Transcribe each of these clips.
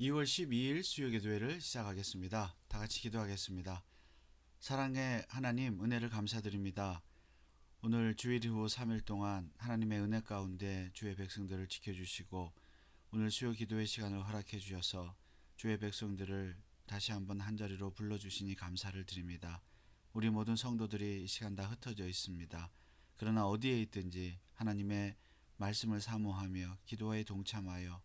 2월 12일 수요기도회를 시작하겠습니다. 다 같이 기도하겠습니다. 사랑의 하나님, 은혜를 감사드립니다. 오늘 주일 후 3일 동안 하나님의 은혜 가운데 주의 백성들을 지켜주시고 오늘 수요기도회 시간을 허락해 주셔서 주의 백성들을 다시 한번 한자리로 불러주시니 감사를 드립니다. 우리 모든 성도들이 이 시간 다 흩어져 있습니다. 그러나 어디에 있든지 하나님의 말씀을 사모하며 기도에 동참하여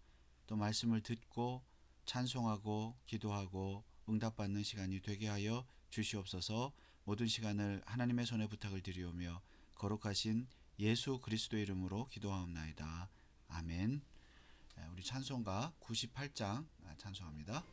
또 말씀을 듣고 찬송하고 기도하고 응답받는 시간이 되게 하여 주시옵소서. 모든 시간을 하나님의 손에 부탁을 드리오며 거룩하신 예수 그리스도 이름으로 기도하옵나이다. 아멘. 우리 찬송가 98장 찬송합니다.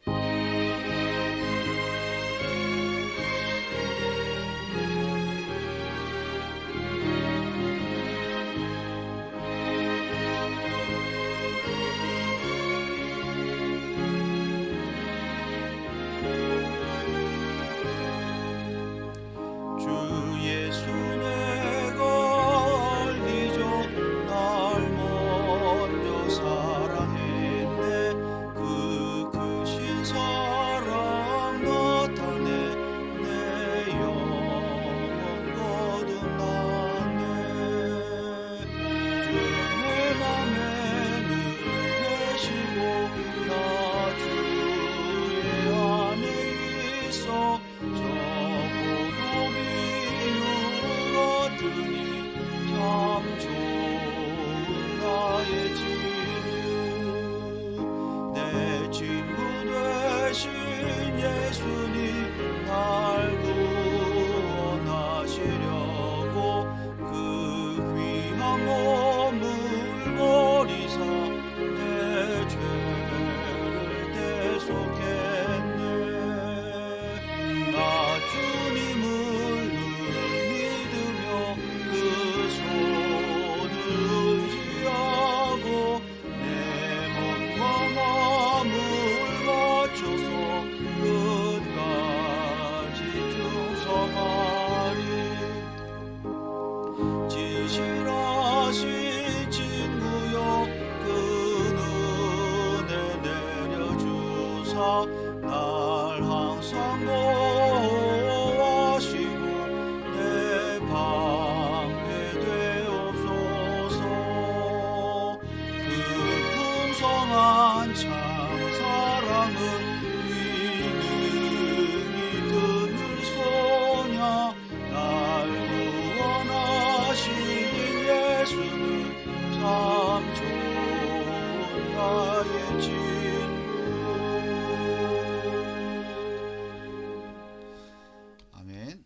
아멘.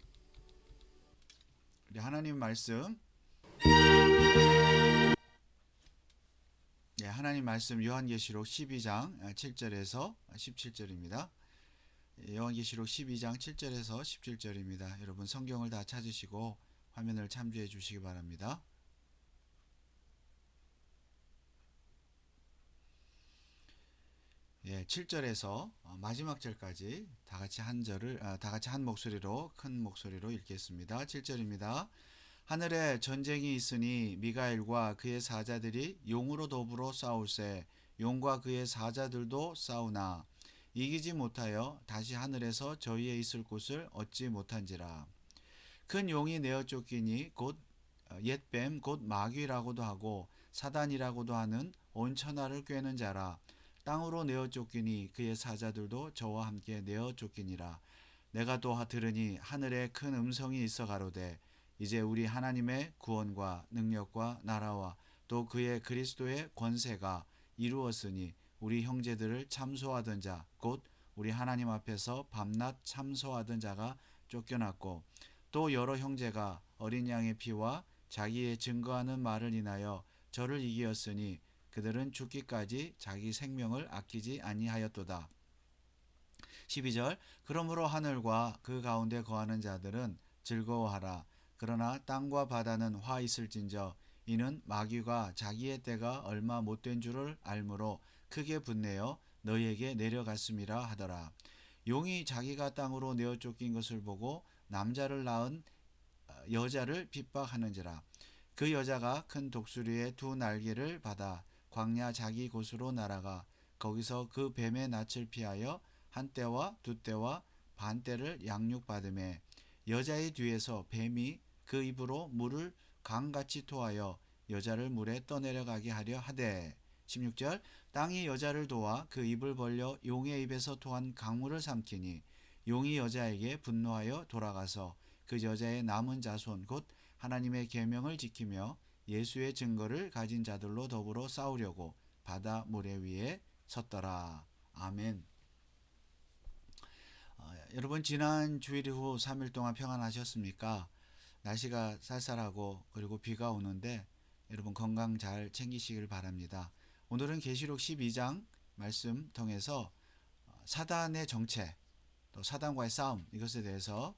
우리 하나님 말씀, 하나님 말씀 요한계시록 12장 7절에서 17절입니다. 요한계시록 12장 7절에서 17절입니다. 여러분 성경을 다 찾으시고 화면을 참조해 주시기 바랍니다. 7절에서 마지막 절까지 다 같이 한 목소리로 큰 목소리로 읽겠습니다. 7절입니다. 하늘에 전쟁이 있으니 미가엘과 그의 사자들이 용으로 더불어 싸울세 용과 그의 사자들도 싸우나 이기지 못하여 다시 하늘에서 저희의 있을 곳을 얻지 못한지라. 큰 용이 내어 쫓기니 곧 옛뱀 곧 마귀라고도 하고 사단이라고도 하는 온 천하를 꿰는 자라. 땅으로 내어 쫓기니 그의 사자들도 저와 함께 내어 쫓기니라. 내가 또 들으니 하늘에 큰 음성이 있어 가로되 이제 우리 하나님의 구원과 능력과 나라와 또 그의 그리스도의 권세가 이루었으니 우리 형제들을 참소하던 자 곧 우리 하나님 앞에서 밤낮 참소하던 자가 쫓겨났고 또 여러 형제가 어린 양의 피와 자기의 증거하는 말을 인하여 저를 이기었으니 그들은 죽기까지 자기 생명을 아끼지 아니하였도다. 12절 그러므로 하늘과 그 가운데 거하는 자들은 즐거워하라. 그러나 땅과 바다는 화 있을진저 이는 마귀가 자기의 때가 얼마 못된 줄을 알므로 크게 분내어 너희에게 내려갔음이라 하더라. 용이 자기가 땅으로 내어 쫓긴 것을 보고 남자를 낳은 여자를 핍박하는지라. 그 여자가 큰 독수리의 두 날개를 받아 광야 자기 곳으로 날아가 거기서 그 뱀의 낯을 피하여 한 떼와 두 떼와 반 떼를 양육받음에 여자의 뒤에서 뱀이 그 입으로 물을 강같이 토하여 여자를 물에 떠내려가게 하려 하되 16절 땅이 여자를 도와 그 입을 벌려 용의 입에서 토한 강물을 삼키니 용이 여자에게 분노하여 돌아가서 그 여자의 남은 자손 곧 하나님의 계명을 지키며 예수의 증거를 가진 자들로 더불어 싸우려고 바다 모래 위에 섰더라. 아멘. 여러분 지난 주일 후 3일 동안 평안하셨습니까? 날씨가 쌀쌀하고 그리고 비가 오는데 여러분 건강 잘 챙기시길 바랍니다. 오늘은 계시록 12장 말씀 통해서 사단의 정체 또 사단과의 싸움 이것에 대해서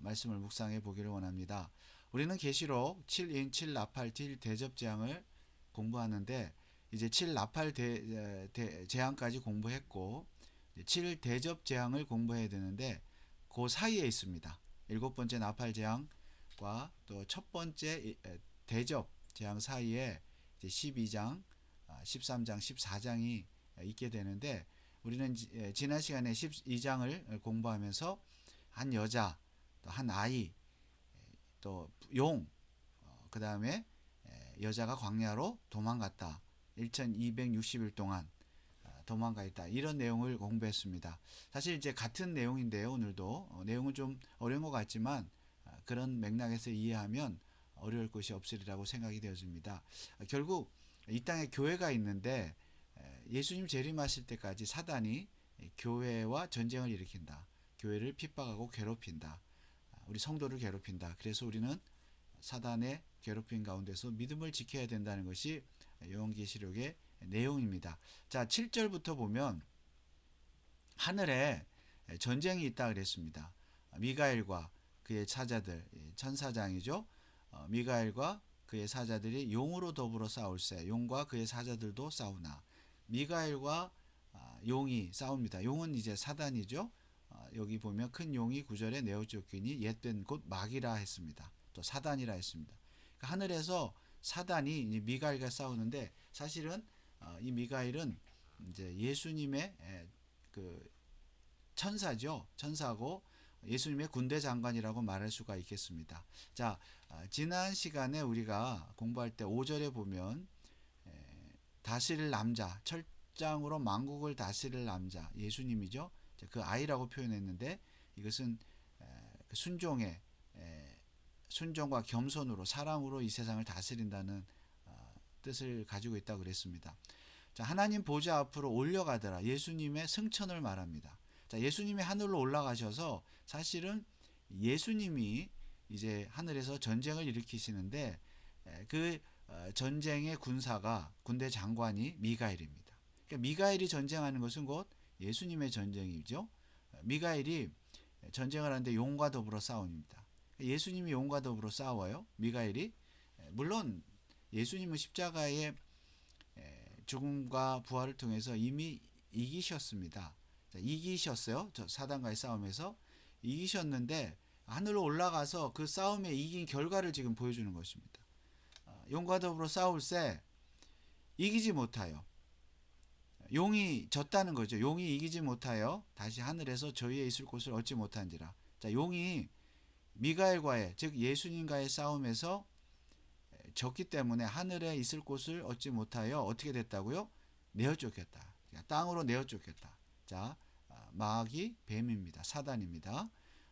말씀을 묵상해 보기를 원합니다. 우리는 계시록 7인 7나팔 대접재앙을 공부하는데 이제 7나팔 재앙까지 공부했고 7대접재앙을 공부해야 되는데 그 사이에 있습니다. 일곱 번째 나팔 재앙과 또 첫 번째 대접 재앙 사이에 12장, 13장, 14장이 있게 되는데 우리는 지난 시간에 12장을 공부하면서 한 여자, 또 한 아이, 또 용, 그 다음에 여자가 광야로 도망갔다. 1260일 동안 도망가 있다. 이런 내용을 공부했습니다. 사실 이제 같은 내용인데요. 오늘도 내용은 좀 어려운 것 같지만 그런 맥락에서 이해하면 어려울 것이 없으리라고 생각이 되어집니다. 결국 이 땅에 교회가 있는데 예수님 재림하실 때까지 사단이 교회와 전쟁을 일으킨다. 교회를 핍박하고 괴롭힌다. 우리 성도를 괴롭힌다. 그래서 우리는 사단의 괴롭힘 가운데서 믿음을 지켜야 된다는 것이 요한계시록의 내용입니다. 자, 7절부터 보면 하늘에 전쟁이 있다 그랬습니다. 미가엘과 그의 사자들, 천사장이죠. 미가엘과 그의 사자들이 용으로 더불어 싸울세. 용과 그의 사자들도 싸우나. 미가엘과 용이 싸웁니다. 용은 이제 사단이죠. 여기 보면 큰 용이 9절에 내어 쫓기니 옛된 곧 마귀라 했습니다. 또 사단이라 했습니다. 그러니까 하늘에서 사단이 미가엘과 싸우는데 사실은 이 미가엘은 이제 예수님의 그 천사죠. 천사고 예수님의 군대 장관이라고 말할 수가 있겠습니다. 자, 지난 시간에 우리가 공부할 때 5절에 보면 다스릴 남자, 철장으로 만국을 다스릴 남자, 예수님이죠. 그 아이라고 표현했는데 이것은 순종의 순종과 겸손으로 사랑으로 이 세상을 다스린다는 뜻을 가지고 있다고 그랬습니다. 자, 하나님 보좌 앞으로 올려가더라. 예수님의 승천을 말합니다. 자, 예수님이 하늘로 올라가셔서 사실은 예수님이 이제 하늘에서 전쟁을 일으키시는데 그 전쟁의 군사가 군대 장관이 미가엘입니다. 그러니까 미가엘이 전쟁하는 것은 곧 예수님의 전쟁이죠. 미가엘이 전쟁을 하는데 용과 더불어 싸웁니다. 예수님이 용과 더불어 싸워요. 미가엘이 물론 예수님은 십자가의 죽음과 부활을 통해서 이미 이기셨습니다. 이기셨어요. 저 사단과의 싸움에서 이기셨는데 하늘로 올라가서 그 싸움에 이긴 결과를 지금 보여주는 것입니다. 용과 더불어 싸울세 이기지 못하여 용이 졌다는 거죠. 용이 이기지 못하여 다시 하늘에서 저희의 있을 곳을 얻지 못한지라. 자, 용이 미가엘과의 즉 예수님과의 싸움에서 졌기 때문에 하늘에 있을 곳을 얻지 못하여 어떻게 됐다고요? 내어 쫓겼다. 땅으로 내어 쫓겼다. 자, 마귀 뱀입니다. 사단입니다.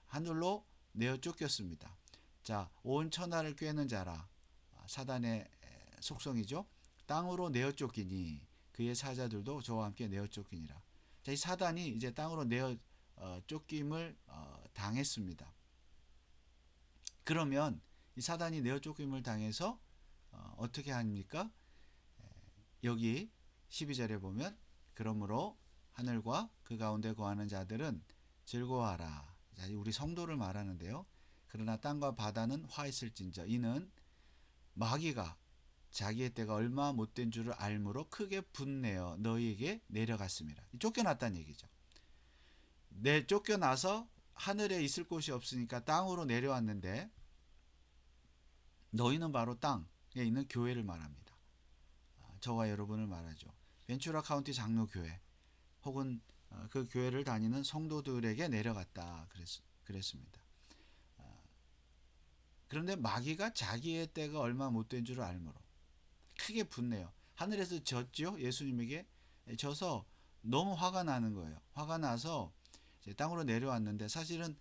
하늘로 내어 쫓겼습니다. 자, 온 천하를 꿰는 자라. 사단의 속성이죠. 땅으로 내어 쫓기니 그의 사자들도 저와 함께 내어 쫓기니라. 자, 이 사단이 이제 땅으로 내어 쫓김을 당했습니다. 그러면 이 사단이 내어 쫓김을 당해서 어떻게 합니까? 여기 12절에 보면 그러므로 하늘과 그 가운데 거하는 자들은 즐거워하라. 자, 우리 성도를 말하는데요. 그러나 땅과 바다는 화있을진저 이는 마귀가 자기의 때가 얼마 못된 줄을 알므로 크게 분내어 너희에게 내려갔습니다. 쫓겨났다는 얘기죠. 쫓겨나서 하늘에 있을 곳이 없으니까 땅으로 내려왔는데 너희는 바로 땅에 있는 교회를 말합니다. 저와 여러분을 말하죠. 벤츄라 카운티 장로교회. 혹은 그 교회를 다니는 성도들에게 내려갔다 그랬습니다. 그런데 마귀가 자기의 때가 얼마 못 된 줄 알므로 크게 분내요. 하늘에서 졌지요. 예수님에게 져서 너무 화가 나는 거예요. 화가 나서 이제 땅으로 내려왔는데 사실은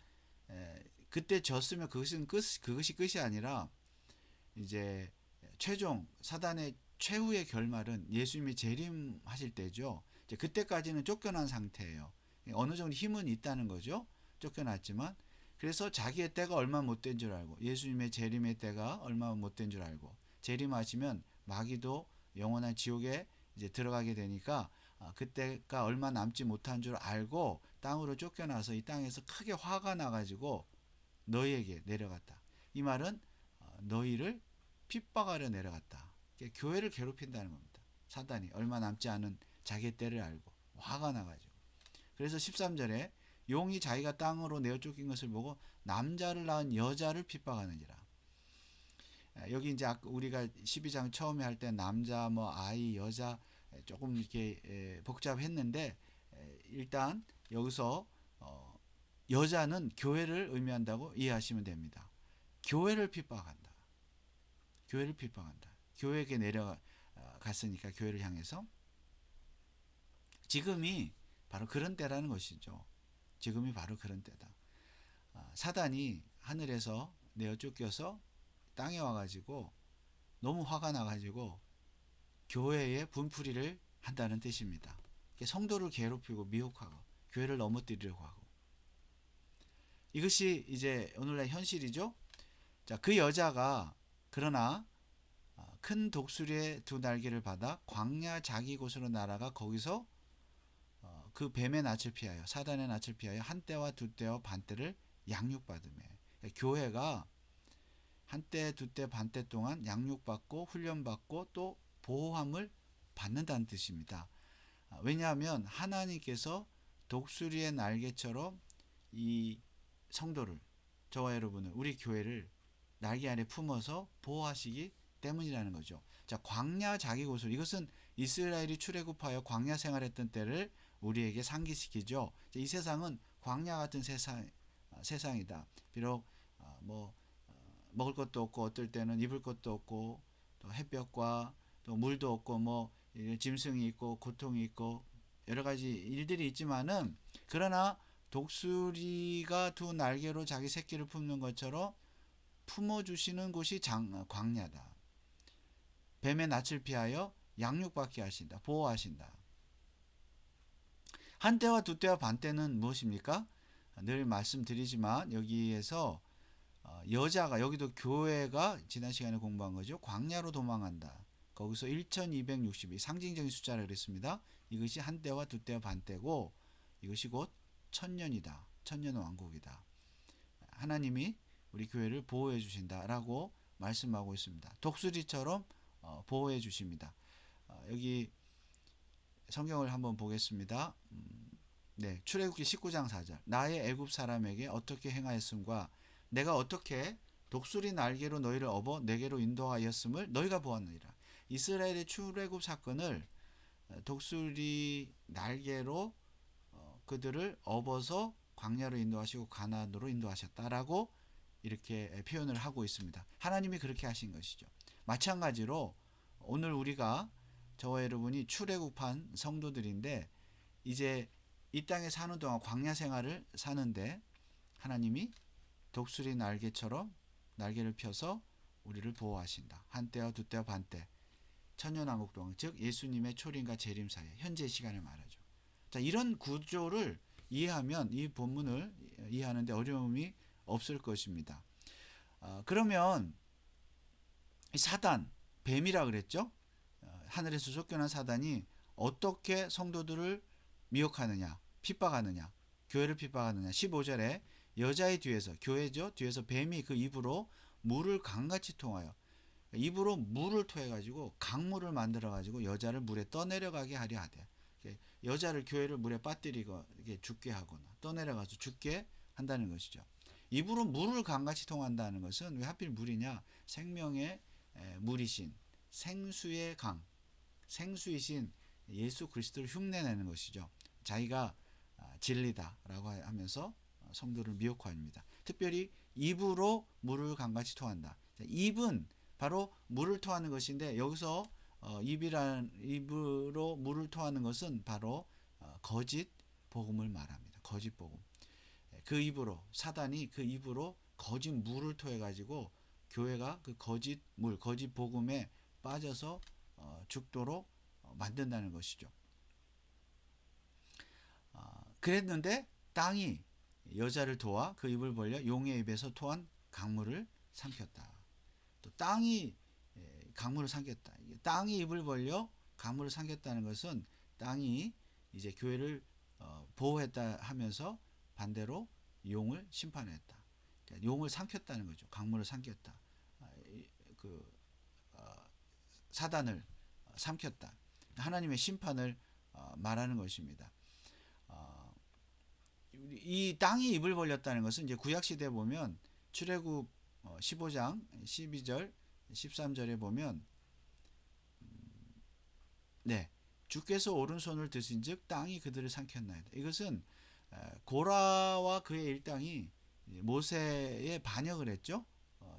그때 졌으면 그것이 끝이 아니라 이제 최종 사단의 최후의 결말은 예수님이 재림하실 때죠. 이제 그때까지는 쫓겨난 상태예요. 어느 정도 힘은 있다는 거죠. 쫓겨났지만 그래서 자기의 때가 얼마 못 된 줄 알고 예수님의 재림의 때가 얼마 못 된 줄 알고 재림하시면 마귀도 영원한 지옥에 이제 들어가게 되니까 그때가 얼마 남지 못한 줄 알고 땅으로 쫓겨나서 이 땅에서 크게 화가 나가지고 너희에게 내려갔다. 이 말은 너희를 핍박하려 내려갔다. 교회를 괴롭힌다는 겁니다. 사단이 얼마 남지 않은 자기 때를 알고 화가 나가지고. 그래서 13절에 용이 자기가 땅으로 내어 쫓긴 것을 보고 남자를 낳은 여자를 핍박하느니라. 여기 이제 우리가 12장 처음에 할 때 남자 뭐 아이 여자 조금 이렇게 복잡했는데 일단 여기서 여자는 교회를 의미한다고 이해하시면 됩니다. 교회를 핍박한다. 교회를 핍박한다. 교회에게 내려갔으니까 교회를 향해서 지금이 바로 그런 때라는 것이죠. 지금이 바로 그런 때다. 사단이 하늘에서 내어 쫓겨서 땅에 와가지고 너무 화가 나가지고 교회에 분풀이를 한다는 뜻입니다. 성도를 괴롭히고 미혹하고 교회를 넘어뜨리려고 하고 이것이 이제 오늘날 현실이죠. 자, 그 여자가 그러나 큰 독수리의 두 날개를 받아 광야 자기 곳으로 날아가 거기서 그 뱀의 낯을 피하여 사단의 낯을 피하여 한 때와 두 때와 반 때를 양육받으며 교회가 한 때, 두 때, 반 때 동안 양육받고 훈련받고 또 보호함을 받는다는 뜻입니다. 왜냐하면 하나님께서 독수리의 날개처럼 이 성도를 저와 여러분을 우리 교회를 날개 아래 품어서 보호하시기 때문이라는 거죠. 자, 광야 자기 곳을 이것은 이스라엘이 출애굽하여 광야 생활했던 때를 우리에게 상기시키죠. 이 세상은 광야 같은 세상이다. 비록 뭐 먹을 것도 없고 어떨 때는 입을 것도 없고 또 햇볕과 또 물도 없고 뭐 짐승이 있고 고통이 있고 여러 가지 일들이 있지만은 그러나 독수리가 두 날개로 자기 새끼를 품는 것처럼 품어주시는 곳이 광야다. 뱀의 낯을 피하여 양육받게 하신다. 보호하신다. 한 때와 두 때와 반 때는 무엇입니까? 늘 말씀드리지만 여기에서 여자가 여기도 교회가 지난 시간에 공부한 거죠. 광야로 도망간다. 거기서 1262 상징적인 숫자를 그랬습니다. 이것이 한 때와 두 때와 반 때고 이것이 곧 천년이다. 천년 왕국이다. 하나님이 우리 교회를 보호해 주신다라고 말씀하고 있습니다. 독수리처럼 보호해 주십니다. 여기 성경을 한번 보겠습니다. 네, 출애굽기 19장 4절. 나의 애굽 사람에게 어떻게 행하였음과 내가 어떻게 독수리 날개로 너희를 업어 내게로 인도하였음을 너희가 보았느니라. 이스라엘의 출애굽 사건을 독수리 날개로 그들을 업어서 광야로 인도하시고 가나안으로 인도하셨다라고 이렇게 표현을 하고 있습니다. 하나님이 그렇게 하신 것이죠. 마찬가지로 오늘 우리가 저와 여러분이 출애굽한 성도들인데 이제 이 땅에 사는 동안 광야 생활을 사는데 하나님이 독수리 날개처럼 날개를 펴서 우리를 보호하신다. 한 때와 두 때와 반 때. 천년왕국 동안 즉 예수님의 초림과 재림 사이 현재 시간을 말하죠. 자, 이런 구조를 이해하면 이 본문을 이해하는데 어려움이 없을 것입니다. 그러면 이 사단, 뱀이라 그랬죠? 하늘에서 쫓겨난 사단이 어떻게 성도들을 미혹하느냐, 핍박하느냐, 교회를 핍박하느냐. 15절에 여자의 뒤에서, 교회죠, 뒤에서 뱀이 그 입으로 물을 강같이 통하여 입으로 물을 토해가지고 강물을 만들어가지고 여자를 물에 떠내려가게 하려 하되 여자를 교회를 물에 빠뜨리고 죽게 하거나 떠내려가서 죽게 한다는 것이죠. 입으로 물을 강같이 통한다는 것은 왜 하필 물이냐? 생명의 물이신 생수의 강, 생수이신 예수 그리스도를 흉내내는 것이죠. 자기가 진리다라고 하면서 성도를 미혹합니다. 특별히 입으로 물을 강같이 토한다. 입은 바로 물을 토하는 것인데 여기서 입으로 물을 토하는 것은 바로 거짓 복음을 말합니다. 거짓 복음. 그 입으로 사단이 그 입으로 거짓 물을 토해 가지고 교회가 그 거짓 물, 거짓 복음에 빠져서 죽도록 만든다는 것이죠. 그랬는데 땅이 여자를 도와 그 입을 벌려 용의 입에서 토한 강물을 삼켰다. 또 땅이 강물을 삼켰다. 땅이 입을 벌려 강물을 삼켰다는 것은 땅이 이제 교회를 보호했다 하면서 반대로 용을 심판했다. 그러니까 용을 삼켰다는 거죠. 강물을 삼켰다. 그 사단을 삼켰다. 하나님의 심판을 말하는 것입니다. 이 땅이 입을 벌렸다는 것은 이제 구약 시대에 보면 출애굽 15장 12절 13절에 보면 네. 주께서 오른손을 드신즉 땅이 그들을 삼켰나이다. 이것은 고라와 그의 일당이 모세에 반역을 했죠.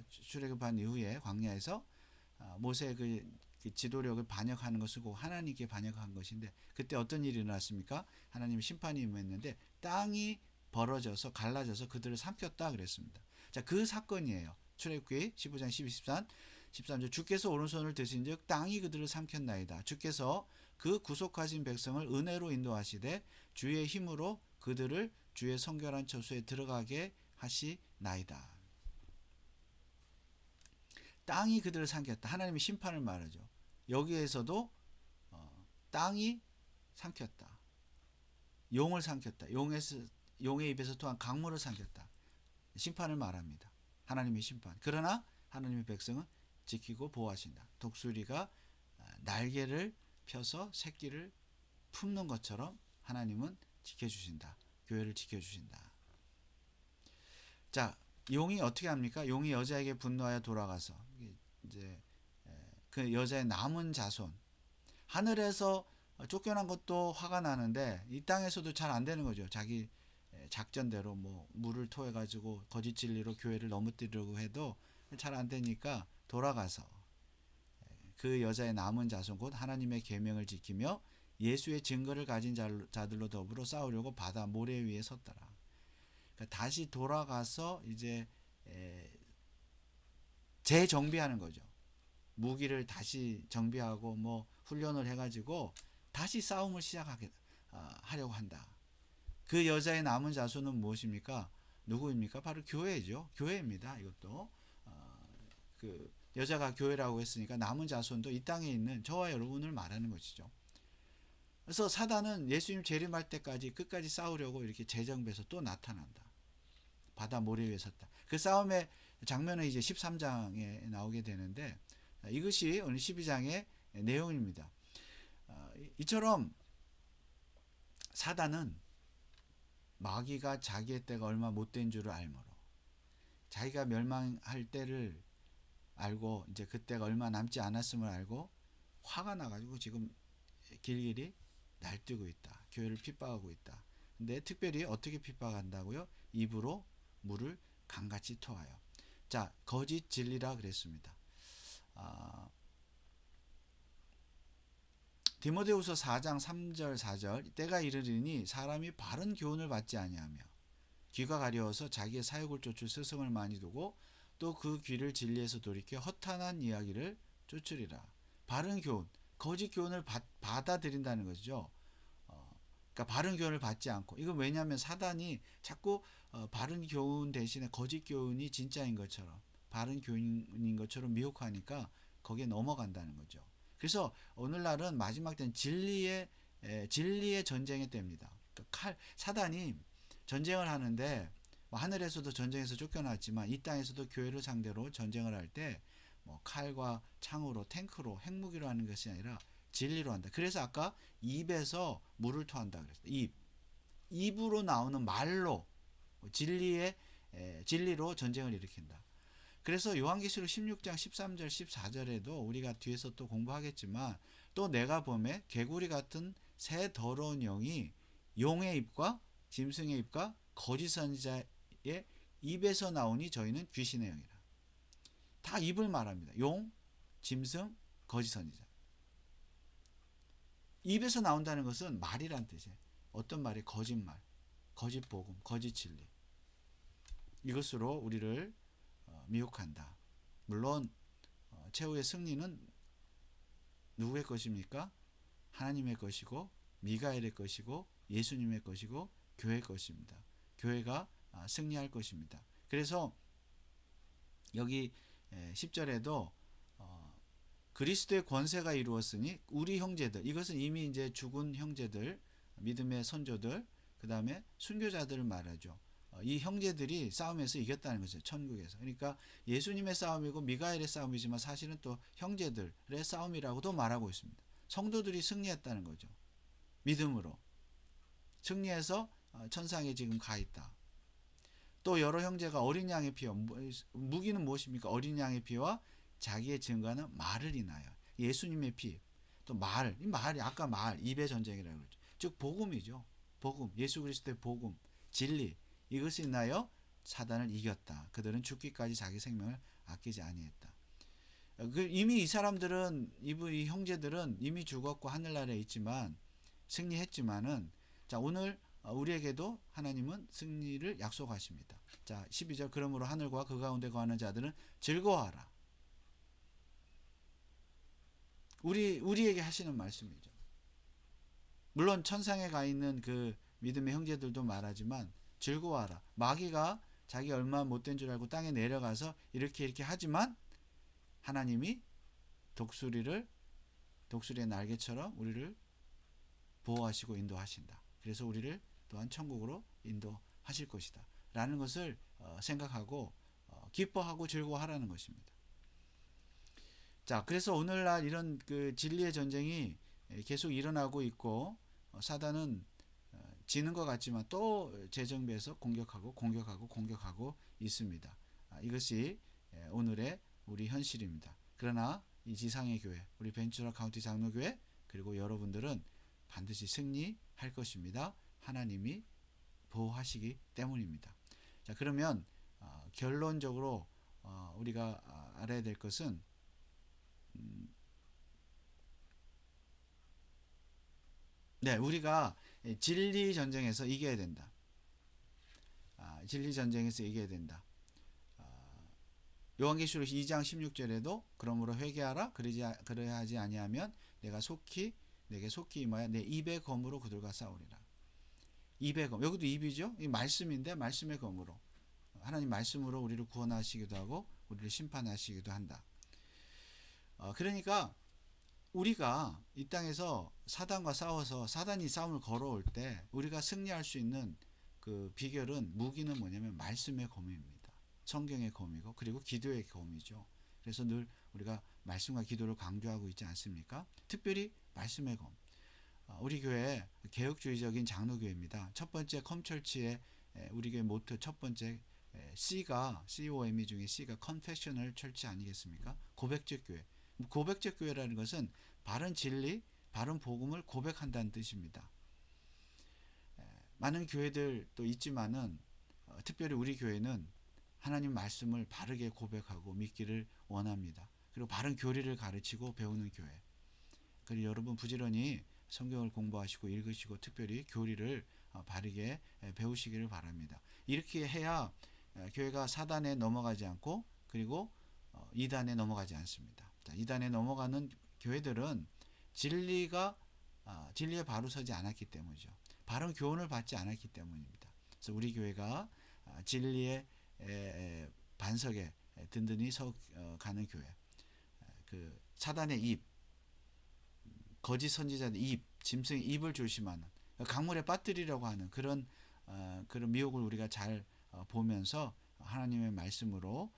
출애굽한 이후에 광야에서 모세의 그 지도력을 반역하는 것을 꼭 하나님께 반역한 것인데 그때 어떤 일이 일어났습니까? 하나님의 심판이 임했는데 땅이 벌어져서 갈라져서 그들을 삼켰다 그랬습니다. 자, 그 사건이에요. 출애굽기 15장 12, 13절 주께서 오른손을 드신즉 땅이 그들을 삼켰나이다. 주께서 그 구속하신 백성을 은혜로 인도하시되 주의 힘으로 그들을 주의 성결한 처소에 들어가게 하시나이다. 땅이 그들을 삼켰다. 하나님의 심판을 말하죠. 여기에서도 땅이 삼켰다. 용을 삼켰다. 용의 입에서 또한 강물을 삼켰다. 심판을 말합니다. 하나님의 심판. 그러나 하나님의 백성은 지키고 보호하신다. 독수리가 날개를 펴서 새끼를 품는 것처럼 하나님은 지켜주신다. 교회를 지켜주신다. 자, 용이 어떻게 합니까? 용이 여자에게 분노하여 돌아가서 이제 그 여자의 남은 자손 하늘에서 쫓겨난 것도 화가 나는데 이 땅에서도 잘 안 되는 거죠. 자기 작전대로 뭐 물을 토해 가지고 거짓 진리로 교회를 넘어뜨리려고 해도 잘 안 되니까 돌아가서 그 여자의 남은 자손 곧 하나님의 계명을 지키며 예수의 증거를 가진 자들로 더불어 싸우려고 바다 모래 위에 섰더라. 그러니까 다시 돌아가서 이제 재정비하는 거죠. 무기를 다시 정비하고 뭐 훈련을 해가지고 다시 싸움을 하려고 한다. 그 여자의 남은 자손은 무엇입니까? 누구입니까? 바로 교회죠. 교회입니다. 이것도 그 여자가 교회라고 했으니까 남은 자손도 이 땅에 있는 저와 여러분을 말하는 것이죠. 그래서 사단은 예수님 재림할 때까지 끝까지 싸우려고 이렇게 재정비해서 또 나타난다. 바다 모래 위에 섰다. 그 싸움의 장면은 이제 13장에 나오게 되는데 이것이 오늘 12장의 내용입니다. 이처럼 사단은 마귀가 자기의 때가 얼마 못된 줄을 알므로 자기가 멸망할 때를 알고 이제 그때가 얼마 남지 않았음을 알고 화가 나가지고 지금 길길이 날뛰고 있다. 교회를 핍박하고 있다. 근데 특별히 어떻게 핍박한다고요? 입으로 물을 강같이 토하여. 자, 거짓 진리라 그랬습니다. 디모데후서 4장 3절 4절 때가 이르리니 사람이 바른 교훈을 받지 아니하며 귀가 가려워서 자기의 사욕을 쫓을 스승을 많이 두고 또 그 귀를 진리에서 돌이켜 허탄한 이야기를 쫓으리라. 바른 교훈, 거짓 교훈을 받아들인다는 것이죠. 그러니까 바른 교훈을 받지 않고 이건 왜냐하면 사단이 자꾸 바른 교훈 대신에 거짓 교훈이 진짜인 것처럼 바른 교훈인 것처럼 미혹하니까 거기에 넘어간다는 거죠. 그래서 오늘날은 마지막 때는 진리의 전쟁의 때입니다. 그러니까 사단이 전쟁을 하는데 하늘에서도 전쟁에서 쫓겨났지만 이 땅에서도 교회를 상대로 전쟁을 할 때 뭐 칼과 창으로 탱크로 핵무기로 하는 것이 아니라 진리로 한다. 그래서 아까 입에서 물을 토한다 그랬어요. 입으로 나오는 말로 진리로 전쟁을 일으킨다. 그래서 요한계시록 16장 13절 14절에도 우리가 뒤에서 또 공부하겠지만 또 내가 보매 개구리 같은 새 더러운 영이 용의 입과 짐승의 입과 거짓 선지자의 입에서 나오니 저희는 귀신의 영이라. 다 입을 말합니다. 용, 짐승, 거짓 선지자. 입에서 나온다는 것은 말이란 뜻이에요. 어떤 말이? 거짓말, 거짓 복음, 거짓 진리. 이것으로 우리를 미혹한다. 물론 최후의 승리는 누구의 것입니까? 하나님의 것이고 미가엘의 것이고 예수님의 것이고 교회의 것입니다. 교회가 승리할 것입니다. 그래서 여기 10절에도 그리스도의 권세가 이루었으니 우리 형제들, 이것은 이미 이제 죽은 형제들, 믿음의 선조들, 그 다음에 순교자들을 말하죠. 이 형제들이 싸움에서 이겼다는 거죠. 천국에서. 그러니까 예수님의 싸움이고 미가엘의 싸움이지만 사실은 또 형제들의 싸움이라고도 말하고 있습니다. 성도들이 승리했다는 거죠. 믿음으로. 승리해서 천상에 지금 가 있다. 또 여러 형제가 어린 양의 피와, 무기는 무엇입니까? 어린 양의 피와 자기의 증거하는 말을 인하여. 예수님의 피, 또 말, 이 말이 아까 말, 입의 전쟁이라고 그러죠. 즉 복음이죠. 복음, 예수 그리스도의 복음, 진리, 이것을 인하여 사단을 이겼다. 그들은 죽기까지 자기 생명을 아끼지 아니했다. 이미 이 사람들은, 이 형제들은 이미 죽었고 하늘나라에 있지만 승리했지만은, 자, 오늘 우리에게도 하나님은 승리를 약속하십니다. 자, 12절, 그러므로 하늘과 그 가운데 거하는 자들은 즐거워하라. 우리에게 하시는 말씀이죠. 물론 천상에 가 있는 그 믿음의 형제들도 말하지만 즐거워하라. 마귀가 자기 얼마 못된 줄 알고 땅에 내려가서 이렇게 하지만 하나님이 독수리의 날개처럼 우리를 보호하시고 인도하신다. 그래서 우리를 또한 천국으로 인도하실 것이다. 라는 것을 생각하고 기뻐하고 즐거워하라는 것입니다. 자, 그래서 오늘날 이런 그 진리의 전쟁이 계속 일어나고 있고 사단은 지는 것 같지만 또 재정비해서 공격하고 있습니다. 이것이 오늘의 우리 현실입니다. 그러나 이 지상의 교회, 우리 벤처러 카운티 장로교회, 그리고 여러분들은 반드시 승리할 것입니다. 하나님이 보호하시기 때문입니다. 자, 그러면 결론적으로 우리가 알아야 될 것은 우리가 진리 전쟁에서 이겨야 된다. 진리 전쟁에서 이겨야 된다. 요한계시록 2장 16절에도 그러므로 회개하라. 그래야 하지 아니하면 내게 속히 임하여 내 입의 검으로 그들과 싸우리라. 입의 검, 여기도 입이죠. 이 말씀인데 말씀의 검으로 하나님 말씀으로 우리를 구원하시기도 하고 우리를 심판하시기도 한다. 그러니까 우리가 이 땅에서 사단과 싸워서 사단이 싸움을 걸어올 때 우리가 승리할 수 있는 그 비결은, 무기는 뭐냐면 말씀의 검입니다. 성경의 검이고 그리고 기도의 검이죠. 그래서 늘 우리가 말씀과 기도를 강조하고 있지 않습니까? 특별히 말씀의 검. 우리 교회 개혁주의적인 장로교회입니다. 첫 번째 컴철치의 우리 교회 모토 첫 번째 C가 COME 중에 C가 컨페셔널 철치 아니겠습니까? 고백적 교회. 고백적 교회라는 것은 바른 진리, 바른 복음을 고백한다는 뜻입니다. 많은 교회들도 있지만은 특별히 우리 교회는 하나님 말씀을 바르게 고백하고 믿기를 원합니다. 그리고 바른 교리를 가르치고 배우는 교회. 그리고 여러분 부지런히 성경을 공부하시고 읽으시고 특별히 교리를 바르게 배우시기를 바랍니다. 이렇게 해야 교회가 사단에 넘어가지 않고 그리고 이단에 넘어가지 않습니다. 자, 이단에 넘어가는 교회들은 진리에 바로 서지 않았기 때문이죠. 바른 교훈을 받지 않았기 때문입니다. 그래서 우리 교회가 진리의 반석에 든든히 서 가는 교회. 그 사단의 입, 거짓 선지자의 입, 짐승의 입을 조심하는, 강물에 빠뜨리려고 하는 그런 미혹을 우리가 잘 보면서 하나님의 말씀으로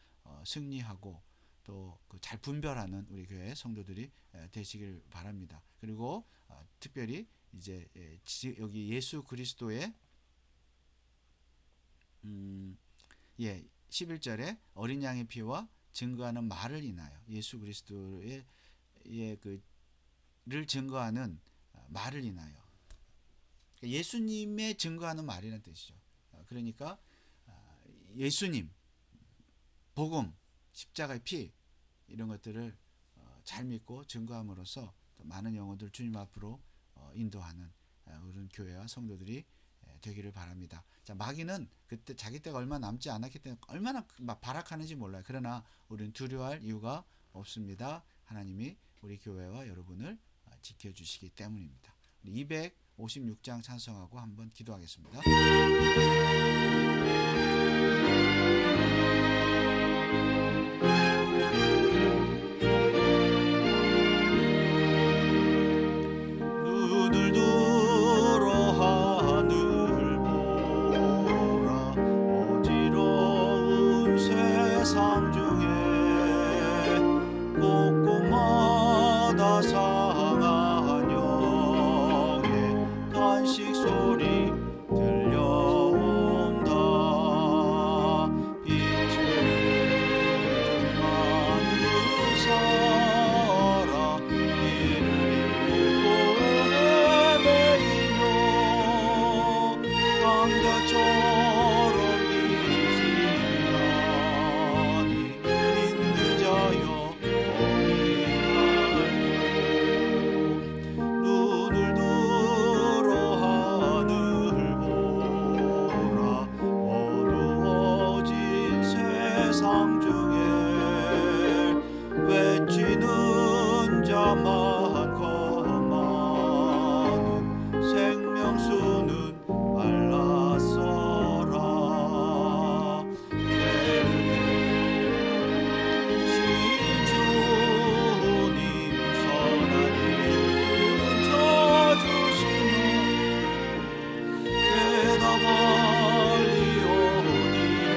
승리하고 또 잘 분별하는 우리 교회 성도들이 되시길 바랍니다. 그리고 특별히 이제 여기 예수 그리스도의 11절에 어린 양의 피와 증거하는 말을 인하여 예수 그리스도의 를 증거하는 말을 인하여 예수님의 증거하는 말이라는 뜻이죠. 그러니까 예수님, 복음, 십자가의 피 이런 것들을 잘 믿고 증거함으로써 또 많은 영혼들 주님 앞으로 인도하는 그런 교회와 성도들이 되기를 바랍니다. 자, 마귀는 그때 자기 때가 얼마 남지 않았기 때문에 얼마나 막 발악하는지 몰라요. 그러나 우리는 두려워할 이유가 없습니다. 하나님이 우리 교회와 여러분을 지켜주시기 때문입니다. 256장 찬송하고 한번 기도하겠습니다. 눈을 들어 하늘 보라 어지러운 세상 중에 곳곳마다 상한 영의 탄식 소리 들려온다. 빛을 만드 사라 이를 입고 헤매이며 강자처럼 이지하니 믿는 자여 눈을 들어 하늘 보라 어두워진 세상 중에 외치는 자만 거만은 생명수는 말랐어라. 신 주님 선한 이유는 쳐주시며 깨다 멀리 오니라.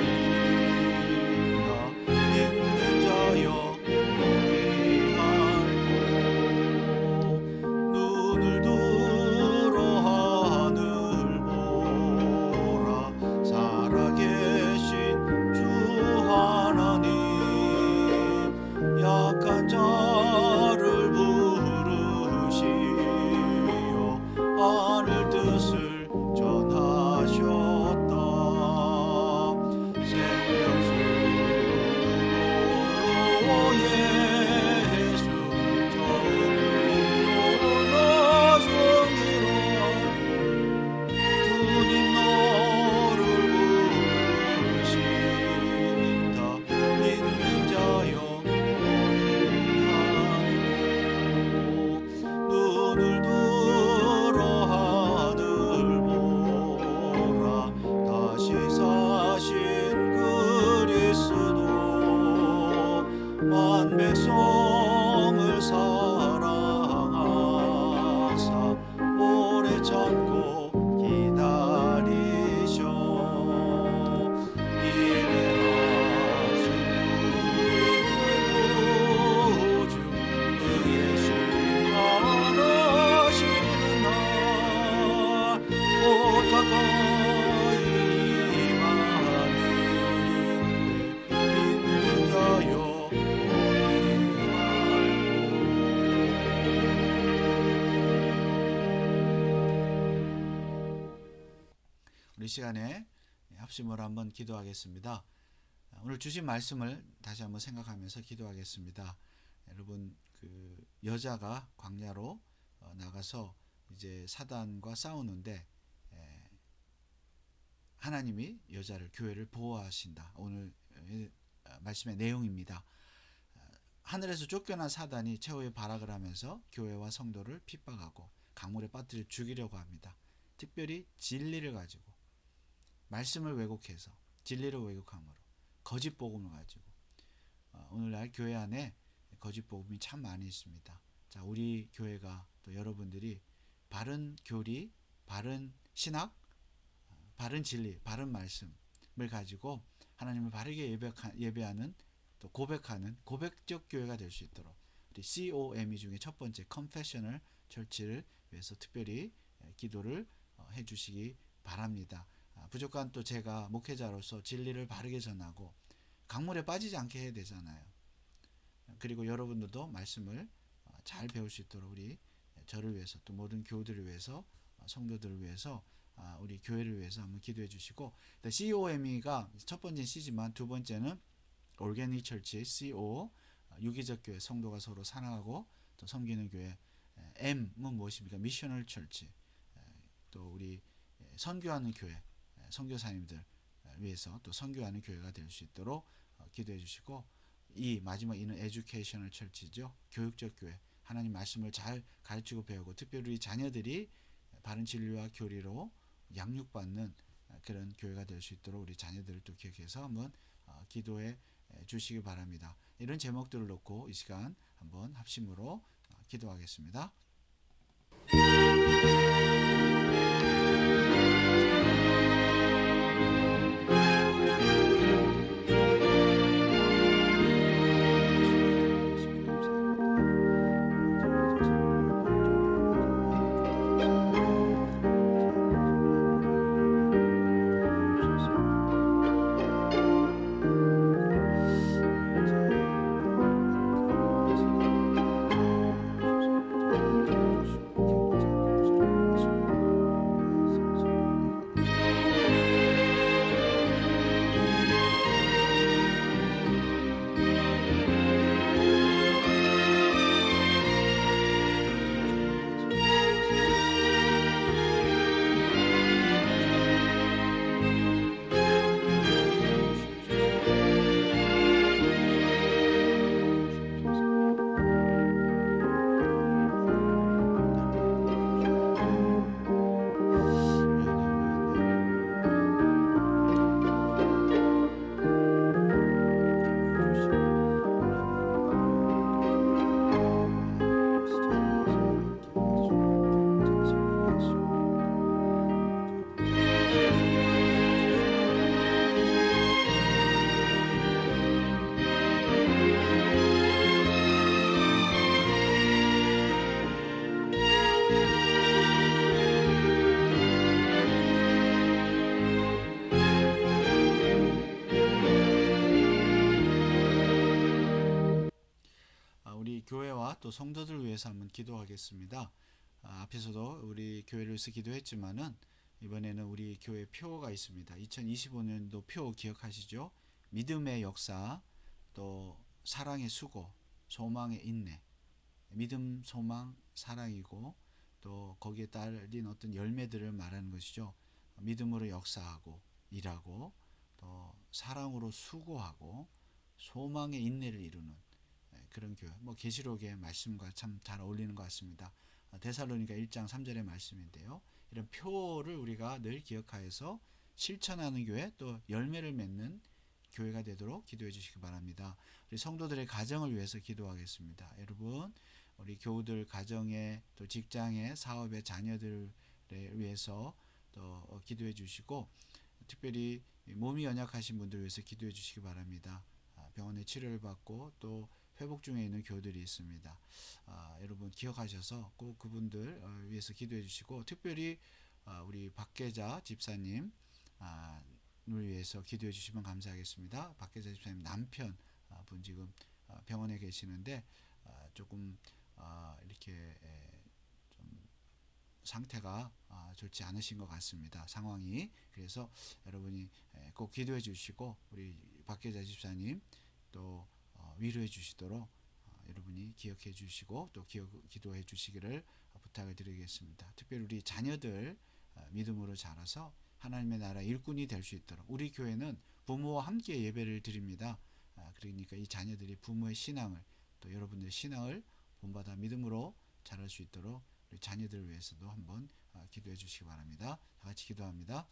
믿는 자여 눈을 들어 하늘 보라 살아계신 주 하나님 약한 자를 부르시어 하늘 뜻을 전하셨다. 생명수로 예수 처음으로 나서니라. 주님 너를 부르신다. 믿는 자여 눈을 들어 하늘 보라 다시 사신 그리스도 만 백성을 사랑하사 오래 참고 기다리셔 인내하신 구주 그 예수 안하시는 날 곧 가까이 임하는데 믿는 자여 우리 시간에 합심으로 한번 기도하겠습니다. 오늘 주신 말씀을 다시 한번 생각하면서 기도하겠습니다. 여러분 그 여자가 광야로 나가서 이제 사단과 싸우는데 하나님이 여자를 교회를 보호하신다. 오늘 말씀의 내용입니다. 하늘에서 쫓겨난 사단이 최후의 발악을 하면서 교회와 성도를 핍박하고 강물에 빠뜨려 죽이려고 합니다. 특별히 진리를 가지고 말씀을 왜곡해서 진리를 왜곡함으로 거짓 복음을 가지고 오늘날 교회 안에 거짓 복음이 참 많이 있습니다. 자, 우리 교회가 또 여러분들이 바른 교리, 바른 신학, 바른 진리, 바른 말씀을 가지고 하나님을 바르게 예배하는 또 고백하는 고백적 교회가 될 수 있도록 우리 COME 중에 첫 번째 Confessional Church를 위해서 특별히 기도를 해주시기 바랍니다. 부족한 또 제가 목회자로서 진리를 바르게 전하고 강물에 빠지지 않게 해야 되잖아요. 그리고 여러분들도 말씀을 잘 배울 수 있도록 우리 저를 위해서 또 모든 교우들을 위해서 성도들을 위해서 우리 교회를 위해서 한번 기도해 주시고, COME가 첫 번째는 C지만 두 번째는 오르게닉 철치, CO 유기적 교회, 성도가 서로 사랑하고 또 섬기는 교회. M은 무엇입니까? 미셔널 철치, 또 우리 선교하는 교회, 선교사님들 위해서 또 선교하는 교회가 될 수 있도록 기도해 주시고, 이 마지막 이는 에듀케이셔널 철치죠. 교육적 교회, 하나님 말씀을 잘 가르치고 배우고 특별히 우리 자녀들이 바른 진리와 교리로 양육받는 그런 교회가 될 수 있도록 우리 자녀들을 또 기억해서 한번 기도해 주시기 바랍니다. 이런 제목들을 놓고 이 시간 한번 합심으로 기도하겠습니다. 우리 교회와 또 성도들을 위해서 한번 기도하겠습니다. 앞에서도 우리 교회를 위해서 기도했지만은 이번에는 우리 교회 표가 있습니다. 2025년도 표 기억하시죠? 믿음의 역사, 또 사랑의 수고, 소망의 인내. 믿음, 소망, 사랑이고 또 거기에 따른 어떤 열매들을 말하는 것이죠. 믿음으로 역사하고 일하고 또 사랑으로 수고하고 소망의 인내를 이루는 그런 교회. 계시록의 말씀과 참 잘 어울리는 것 같습니다. 데살로니가 1장 3절의 말씀인데요. 이런 표를 우리가 늘 기억하여서 실천하는 교회, 또 열매를 맺는 교회가 되도록 기도해 주시기 바랍니다. 우리 성도들의 가정을 위해서 기도하겠습니다. 여러분, 우리 교우들 가정에 또 직장에 사업에 자녀들을 위해서 또 기도해 주시고, 특별히 몸이 연약하신 분들 위해서 기도해 주시기 바랍니다. 병원에 치료를 받고 또 회복 중에 있는 교우들이 있습니다. 여러분 기억하셔서 꼭 그분들 위해서 기도해 주시고, 특별히 우리 박계자 집사님 을 위해서 기도해 주시면 감사하겠습니다. 박계자 집사님 남편 분 지금 병원에 계시는데 조금 이렇게 좀 상태가 좋지 않으신 것 같습니다. 상황이. 그래서 여러분이 꼭 기도해 주시고 우리 박계자 집사님 또 위로해 주시도록 여러분이 기억해 주시고 또 기도해 주시기를 부탁을 드리겠습니다. 특별히 우리 자녀들 믿음으로 자라서 하나님의 나라 일꾼이 될 수 있도록, 우리 교회는 부모와 함께 예배를 드립니다. 그러니까 이 자녀들이 부모의 신앙을 또 여러분들의 신앙을 본받아 믿음으로 자랄 수 있도록 우리 자녀들을 위해서도 한번 기도해 주시기 바랍니다. 다 같이 기도합니다.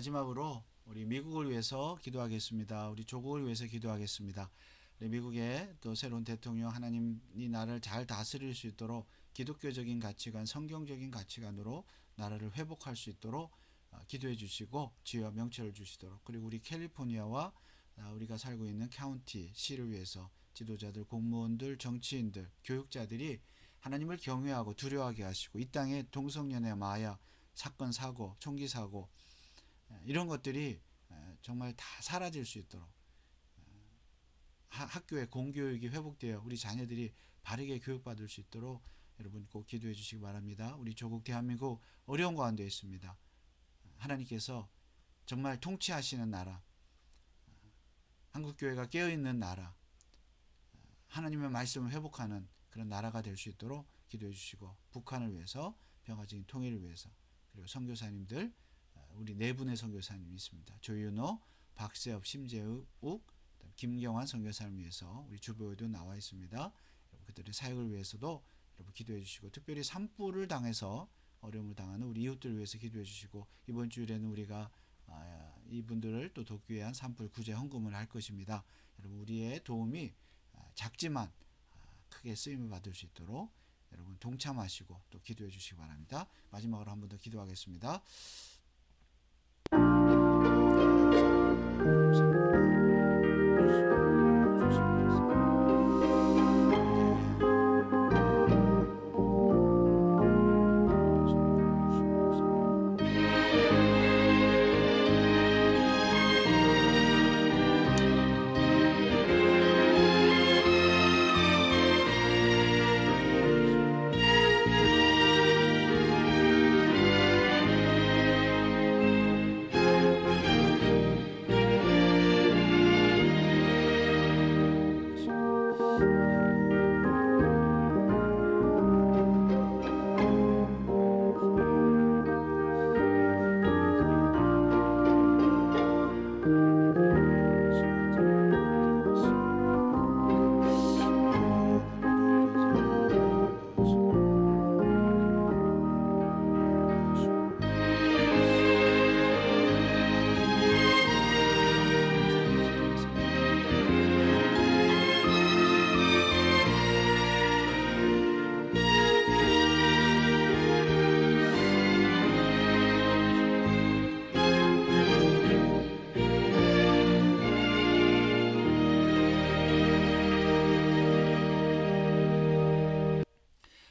마지막으로 우리 미국을 위해서 기도하겠습니다. 우리 조국을 위해서 기도하겠습니다. 미국의 또 새로운 대통령, 하나님이 나라를 잘 다스릴 수 있도록 기독교적인 가치관, 성경적인 가치관으로 나라를 회복할 수 있도록 기도해 주시고 지혜와 명철을 주시도록, 그리고 우리 캘리포니아와 우리가 살고 있는 카운티, 시를 위해서 지도자들, 공무원들, 정치인들, 교육자들이 하나님을 경외하고 두려워하게 하시고, 이 땅에 동성연애, 마약, 사건, 사고, 총기 사고, 이런 것들이 정말 다 사라질 수 있도록, 학교의 공교육이 회복되어 우리 자녀들이 바르게 교육받을 수 있도록 여러분 꼭 기도해 주시기 바랍니다. 우리 조국 대한민국 어려운 가운데 있습니다. 하나님께서 정말 통치하시는 나라, 한국교회가 깨어있는 나라, 하나님의 말씀을 회복하는 그런 나라가 될 수 있도록 기도해 주시고, 북한을 위해서, 평화적인 통일을 위해서, 그리고 선교사님들, 우리 네 분의 선교사님이 있습니다. 조윤호, 박세업, 심재욱, 김경환 선교사를 위해서 우리 주보에도 나와 있습니다. 그들의 사역을 위해서도 여러분 기도해 주시고, 특별히 산불을 당해서 어려움을 당하는 우리 이웃들을 위해서 기도해 주시고, 이번 주일에는 우리가 이분들을 또 돕기 위한 산불 구제 헌금을 할 것입니다. 여러분 우리의 도움이 작지만 크게 쓰임을 받을 수 있도록 여러분 동참하시고 또 기도해 주시기 바랍니다. 마지막으로 한 번 더 기도하겠습니다.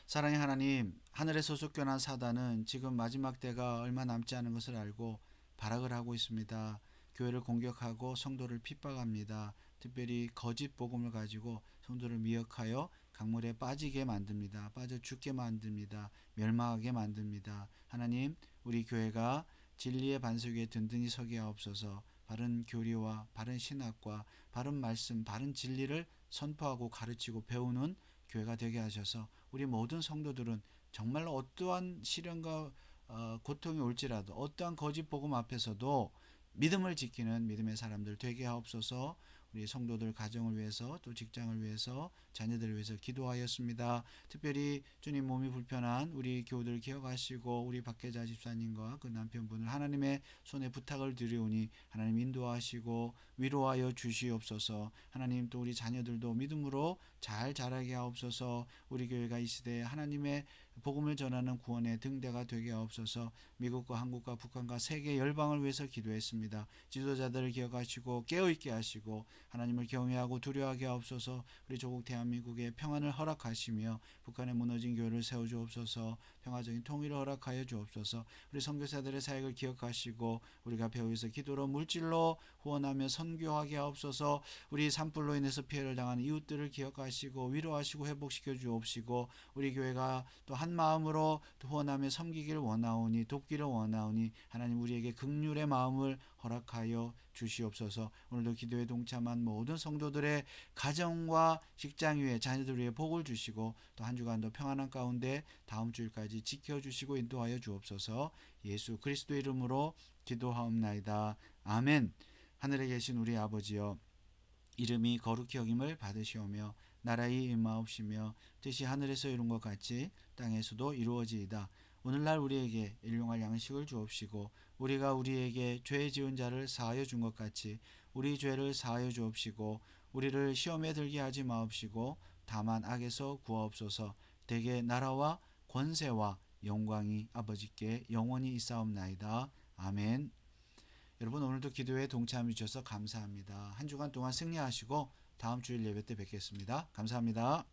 사랑의 하나님, 하늘에서 쫓겨난 사단은 지금 마지막 때가 얼마 남지 않은 것을 알고 발악을 하고 있습니다. 교회를 공격하고 성도를 핍박합니다. 특별히 거짓 복음을 가지고 성도를 미혹하여 강물에 빠지게 만듭니다. 빠져 죽게 만듭니다. 멸망하게 만듭니다. 하나님, 우리 교회가 진리의 반석 위에 든든히 서게 하옵소서. 바른 교리와 바른 신학과 바른 말씀, 바른 진리를 선포하고 가르치고 배우는 교회가 되게 하셔서 우리 모든 성도들은 정말로 어떠한 시련과 고통이 올지라도, 어떠한 거짓 복음 앞에서도 믿음을 지키는 믿음의 사람들 되게 하옵소서. 우리 성도들 가정을 위해서, 또 직장을 위해서, 자녀들을 위해서 기도하였습니다. 특별히 주님 몸이 불편한 우리 교우들 기억하시고, 우리 박계자 집사님과 그 남편분을 하나님의 손에 부탁을 드리오니 하나님 인도하시고 위로하여 주시옵소서. 하나님, 또 우리 자녀들도 믿음으로 잘 자라게 하옵소서. 우리 교회가 이 시대에 하나님의 복음을 전하는 구원의 등대가 되게 하옵소서. 미국과 한국과 북한과 세계 열방을 위해서 기도했습니다. 지도자들을 기억하시고 깨어있게 하시고 하나님을 경외하고 두려워하게 하옵소서. 우리 조국 대한민국의 평안을 허락하시며 북한의 무너진 교회를 세워주옵소서. 평화적인 통일을 허락하여 주옵소서. 우리 선교사들의 사역을 기억하시고 우리가 배우에서 기도로 물질로 후원하며 선교하게 하옵소서. 우리 산불로 인해서 피해를 당하는 이웃들을 기억하시고 위로하시고 회복시켜 주옵시고, 우리 교회가 또 한 마음으로 후원하며 섬기기를 원하오니, 돕기를 원하오니 하나님 우리에게 긍휼의 마음을 허락하여 주시옵소서. 오늘도 기도에 동참한 모든 성도들의 가정과 직장 위에 자녀들 위해 복을 주시고, 또 한 주간도 평안한 가운데 다음 주일까지 지켜주시고 인도하여 주옵소서. 예수 그리스도 이름으로 기도하옵나이다. 아멘. 하늘에 계신 우리 아버지여, 이름이 거룩히 여김을 받으시오며 나라의 임하옵시며 뜻이 하늘에서 이룬 것 같이 땅에서도 이루어지이다. 오늘날 우리에게 일용할 양식을 주옵시고 우리가 우리에게 죄 지은 자를 사하여 준 것 같이 우리 죄를 사하여 주옵시고 우리를 시험에 들게 하지 마옵시고 다만 악에서 구하옵소서. 대개 나라와 권세와 영광이 아버지께 영원히 있사옵나이다. 아멘. 여러분 오늘도 기도에 동참해 주셔서 감사합니다. 한 주간 동안 승리하시고 다음 주일 예배 때 뵙겠습니다. 감사합니다.